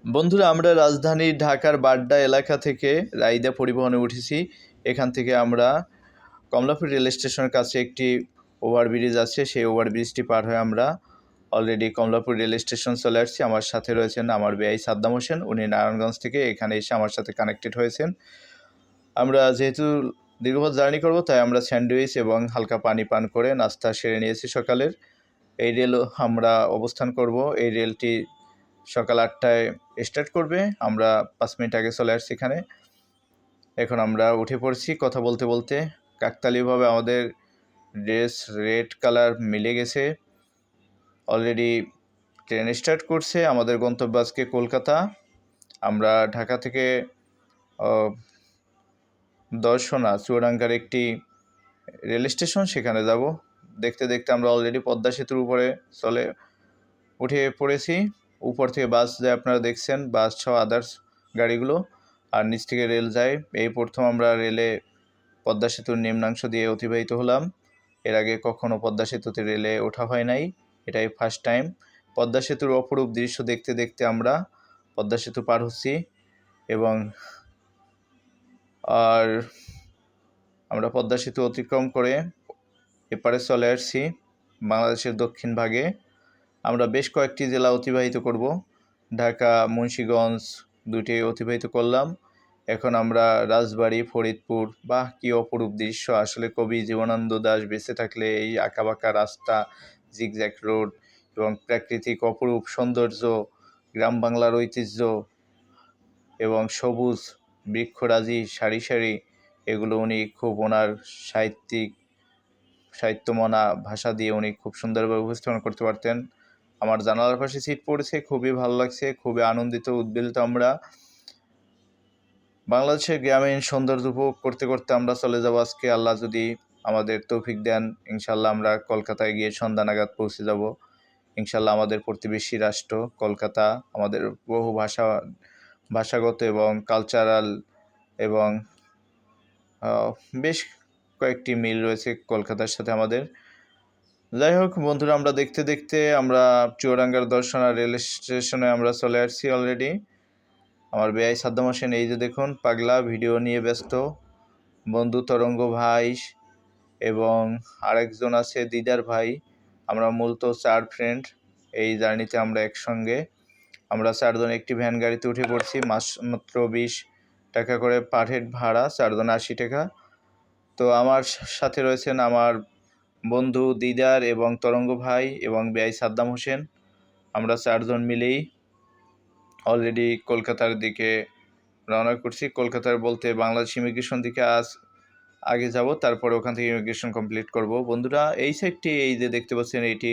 বন্ধুরা, আমরা রাজধানী ঢাকার বাড্ডা এলাকা থেকে রাইদা পরিবহনে উঠেছি। এখান থেকে আমরা কমলাপুর রেল স্টেশনের কাছে একটি ওভারব্রিজ আছে, সেই ওভারব্রিজটি পার হয়ে আমরা অলরেডি কমলাপুর রেল স্টেশন চলে আসছি। আমার সাথে রয়েছেন আমার বেআই সাদ্দাম হোসেন, উনি নারায়ণগঞ্জ থেকে এখানে এসে আমার সাথে কানেক্টেড হয়েছেন। আমরা যেহেতু দীর্ঘপথ জার্নি করব, তাই আমরা স্যান্ডউইচ এবং হালকা পানি পান করে নাস্তা সেরে নিয়েছি সকালের। এই রেল আমরা অবস্থান করব। এই রেলটি সকাল 8টায় স্টার্ট করবে। আমরা 5 মিনিট আগে চলে আসছি এখানে। এখন আমরা উঠে পড়ছি কথা বলতে বলতে। কাকতালীয়ভাবে আমাদের ড্রেস রেড কালার মিলে গেছে। অলরেডি ট্রেন স্টার্ট করছে। আমাদের গন্তব্য আজকে কলকাতা। আমরা ঢাকা থেকে দর্শনা চুয়াডাঙ্গার একটি রেল স্টেশন, সেখানে যাব। দেখতে দেখতে আমরা অলরেডি পদ্মা সেতুর উপরে উঠে পড়েছি। উপর থেকে বাস যায়, আপনারা দেখছেন, বাস সহ আদার্স গাড়িগুলো, আর নিচ থেকে রেল যায়। এই প্রথম আমরা রেলে পদ্মা সেতুর নিম্নাংশ দিয়ে অতিবাহিত হলাম। এর আগে কখনো পদ্মা সেতুতে রেলে ওঠা হয় নাই, এটাই ফার্স্ট টাইম। পদ্মা সেতুর অপরূপ দৃশ্য দেখতে দেখতে আমরা পদ্মা সেতু পার হচ্ছি এবং আমরা পদ্মা সেতু অতিক্রম করে এপারে চলে আসছি বাংলাদেশের দক্ষিণ ভাগে। আমরা বেশ কয়েকটি জেলা অতিবাহিত করব। ঢাকা, মুন্সিগঞ্জ দুটি অতিবাহিত করলাম। এখন আমরা রাজবাড়ী, ফরিদপুর, বাহ কি অপরূপ দৃশ্য! আসলে কবি জীবনানন্দ দাশ বেঁচে থাকলে এই আঁকাবাঁকা রাস্তা, জিগজ্যাগ রোড এবং প্রাকৃতিক অপরূপ সৌন্দর্য, গ্রাম বাংলার ঐতিহ্য এবং সবুজ বৃক্ষরাজি সারি সারি, এগুলো উনি খুব ওনার সাহিত্যমনা ভাষা দিয়ে উনি খুব সুন্দরভাবে উপস্থাপন করতে পারতেন। আমার জানালার পাশে সিট পড়েছে, খুবই ভালো লাগছে, খুবই আনন্দিত উদ্বেলিত। আমরা বাংলাদেশের গ্রামীণ সৌন্দর্য উপভোগ করতে করতে আমরা চলে যাব আজকে, আল্লাহ যদি আমাদের তৌফিক দেন। ইনশাল্লাহ আমরা কলকাতায় গিয়ে সন্ধ্যা নাগাদ পৌঁছে যাব। ইনশাল্লাহ আমাদের প্রতিবেশী রাষ্ট্র কলকাতা, আমাদের বহু ভাষাগত এবং কালচারাল এবং বেশ কয়েকটি মিল রয়েছে কলকাতার সাথে আমাদের। যাই হোক বন্ধুরা, আমরা দেখতে দেখতে আমরা চুয়াডাঙ্গার দর্শনা রেল স্টেশনে আমরা চলে আসছি অলরেডি। আমার বেআই সাদ্দাম হোসেন এই যে দেখুন, পাগলা ভিডিও নিয়ে ব্যস্ত। বন্ধু তরঙ্গ ভাই এবং আরেকজন আছে দিদার ভাই। আমরা মূলত 4 ফ্রেন্ড এই জার্নিতে আমরা একসঙ্গে। আমরা 4 জন একটি ভ্যান গাড়িতে উঠে পড়ছি। মাত্র 20 টাকা করে পার হেড ভাড়া, 4 জন 80 টাকা। তো আমার সাথে রয়েছেন আমার বন্ধু দিদার এবং তরঙ্গ ভাই এবং বেআই সাদ্দাম হোসেন। আমরা 4 জন মিলেই অলরেডি কলকাতার দিকে রওনা করছি। কলকাতার বলতে বাংলাদেশ ইমিগ্রেশন দিকে আগে যাব, তারপরে ওখান থেকে ইমিগ্রেশন কমপ্লিট করব। বন্ধুরা, এই সাইডটি এই যে দেখতে পাচ্ছেন, এটি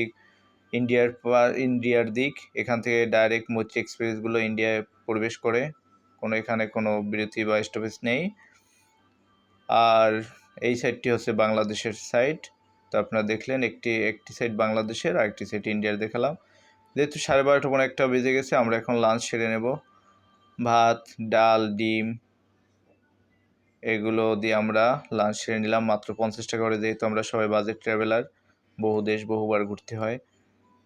ইন্ডিয়ার দিক। এখান থেকে ডাইরেক্ট মৈত্রী এক্সপ্রেসগুলো ইন্ডিয়ায় প্রবেশ করে, এখানে কোনো বিরতি বা স্টপেজ নেই। আর এই সাইডটি হচ্ছে বাংলাদেশের সাইড। তো আপনারা দেখলেন একটি সাইড বাংলাদেশের আর একটি সাইড ইন্ডিয়ার দেখালাম। যেহেতু 12:30 কোনো একটা বেজে গেছে, আমরা এখন লাঞ্চ সেরে নেব। ভাত, ডাল, ডিম এগুলো দিয়ে আমরা লাঞ্চ সেরে নিলাম মাত্র 50 টাকা করে, যেহেতু আমরা সবাই বাজেট ট্রাভেলার, বহু দেশ বহুবার ঘুরতে হয়।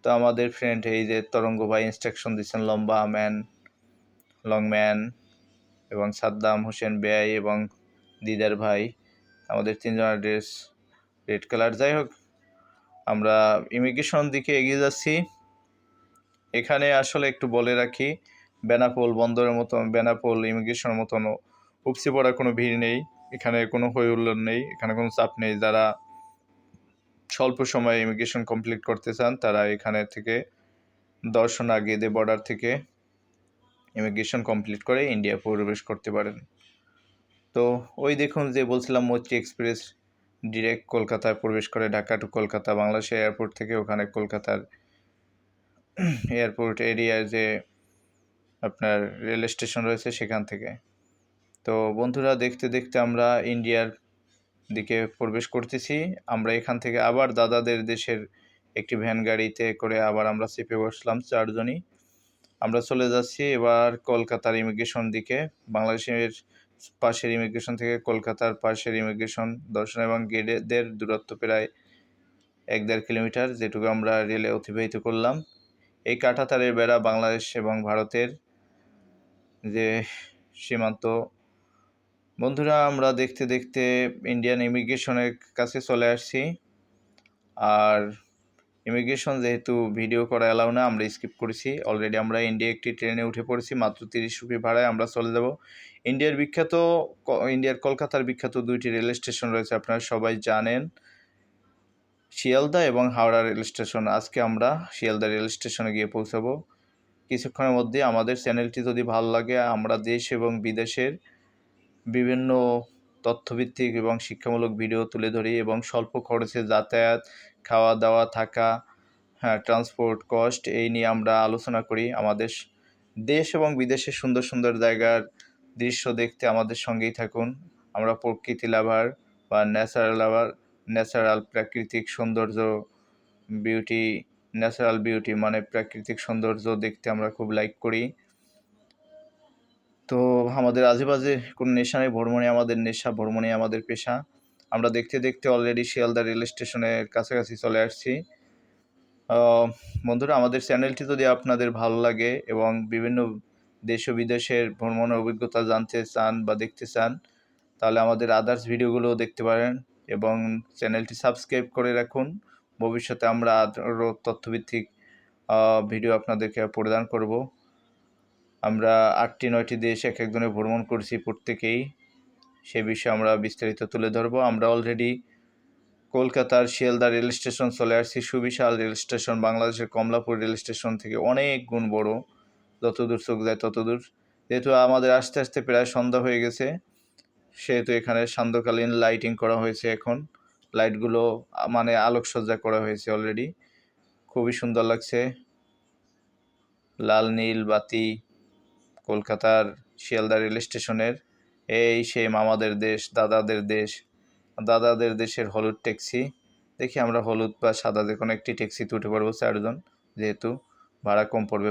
তো আমাদের ফ্রেন্ড এই যে তরঙ্গ ভাই ইনস্ট্রাকশন দিচ্ছেন, লং ম্যান এবং সাদ্দাম হোসেন বেআই এবং দিদার ভাই, আমাদের 3 জনের ড্রেস রেড কালার। যাই হোক, আমরা ইমিগ্রেশন দিকে এগিয়ে যাচ্ছি। এখানে আসলে একটু বলে রাখি, বেনাপোল বন্দরের মতন, বেনাপোল ইমিগ্রেশনের মতন উপচে পড়া কোনো ভিড় নেই, এখানে কোনো হই হুল্লোড় নেই, এখানে কোনো চাপ নেই। যারা স্বল্প সময়ে ইমিগ্রেশন কমপ্লিট করতে চান, তারা এখানে থেকে দর্শনা গেদে বর্ডার থেকে ইমিগ্রেশন কমপ্লিট করে ইন্ডিয়া প্রবেশ করতে পারেন। তো ওই দেখুন যে বলছিলাম, মৈত্রী এক্সপ্রেস ডিরেক্ট কলকাতায় প্রবেশ করে, ঢাকা টু কলকাতা, বাংলাদেশের এয়ারপোর্ট থেকে। ওখানে কলকাতার এয়ারপোর্ট এরিয়ার যে আপনার রেল স্টেশন রয়েছে সেখান থেকে। তো বন্ধুরা, দেখতে দেখতে আমরা ইন্ডিয়ার দিকে প্রবেশ করতেছি। আমরা এখান থেকে আবার দাদাদের দেশের একটি ভ্যান গাড়িতে করে আবার আমরা চেপে বসলাম 4 জনই। আমরা চলে যাচ্ছি এবার কলকাতার ইমিগ্রেশন দিকে। বাংলাদেশের পাশের ইমিগ্রেশন থেকে কলকাতার পাশের ইমিগ্রেশন দর্শন এবং গেটের দূরত্ব প্রায় 1-1.5 কিলোমিটার, যেটুকু আমরা রেলে অতিবাহিত করলাম। এই কাঁটাতারের বেড়া বাংলাদেশ এবং ভারতের যে সীমান্ত। বন্ধুরা, আমরা দেখতে দেখতে ইন্ডিয়ান ইমিগ্রেশনের কাছে চলে আসছি। আর ইমিগ্রেশন যেহেতু ভিডিও করা অ্যালাউ না, আমরা স্কিপ করেছি। অলরেডি আমরা ইন্ডিয়া একটি ট্রেনে উঠে পড়েছি, মাত্র 30 রুপি ভাড়ায় আমরা চলে যাব। ইন্ডিয়ার কলকাতার বিখ্যাত 2টি রেল স্টেশন রয়েছে, আপনারা সবাই জানেন, শিয়ালদা এবং হাওড়া রেল স্টেশন। আজকে আমরা শিয়ালদা রেল স্টেশনে গিয়ে পৌঁছাবো কিছুক্ষণের মধ্যে। আমাদের চ্যানেলটি যদি ভালো লাগে, আমরা দেশ এবং বিদেশের বিভিন্ন তথ্যভিত্তিক এবং শিক্ষামূলক ভিডিও তুলে ধরি এবং স্বল্প খরচে যাতায়াত, খাওয়া দাওয়া, থাকা, ট্রান্সপোর্ট কস্ট এই নিয়ে আমরা আলোচনা করি। আমাদের দেশ এবং বিদেশের সুন্দর সুন্দর জায়গার দৃশ্য দেখতে আমাদের সঙ্গেই থাকুন। আমরা প্রকৃতি লাভার বা ন্যাচারাল প্রাকৃতিক সৌন্দর্য, ন্যাচারাল বিউটি মানে প্রাকৃতিক সৌন্দর্য দেখতে আমরা খুব লাইক করি। তো আমাদের আজেবাজে কোনো নেশা নেই, ভ্রমণে আমাদের নেশা, ভ্রমণে আমাদের পেশা। আমরা দেখতে দেখতে অলরেডি শিয়ালদা রেল স্টেশনের কাছাকাছি চলে আসছি। বন্ধুরা, আমাদের চ্যানেলটি যদি আপনাদের ভালো লাগে এবং বিভিন্ন দেশ ও বিদেশের ভ্রমণের অভিজ্ঞতা জানতে চান বা দেখতে চান, তাহলে আমাদের আদার্স ভিডিওগুলোও দেখতে পারেন এবং চ্যানেলটি সাবস্ক্রাইব করে রাখুন। ভবিষ্যতে আমরা আরও তথ্যভিত্তিক ভিডিও আপনাদেরকে প্রদান করব। আমরা 8টি-9টি দেশ এক একজনে ভ্রমণ করছি প্রত্যেকেই, সে বিষয়ে আমরা বিস্তারিত তুলে ধরব। আমরা অলরেডি কলকাতার শিয়ালদা রেল স্টেশন চলে আসছি। সুবিশাল রেল স্টেশন, বাংলাদেশের কমলাপুর রেল স্টেশন থেকে অনেক গুণ বড়, যতদূর চোখ যায় ততদূর। যেহেতু আমাদের আস্তে আস্তে প্রায় সন্ধ্যা হয়ে গেছে, সেহেতু এখানে সান্ধ্যকালীন লাইটিং করা হয়েছে। এখন লাইটগুলো মানে আলোকসজ্জা করা হয়েছে অলরেডি, খুবই সুন্দর লাগছে। লাল নীল বাতি কলকাতার শিয়ালদা রেল স্টেশনের। এই সেই মামাদের দেশ, দাদাদের দেশের হলুদ ট্যাক্সি। দেখি আমরা হলুদ বা সাদা যে কোনো একটি ট্যাক্সিতে উঠে পড়বো 4 জন, যেহেতু ভাড়া কম পড়বে।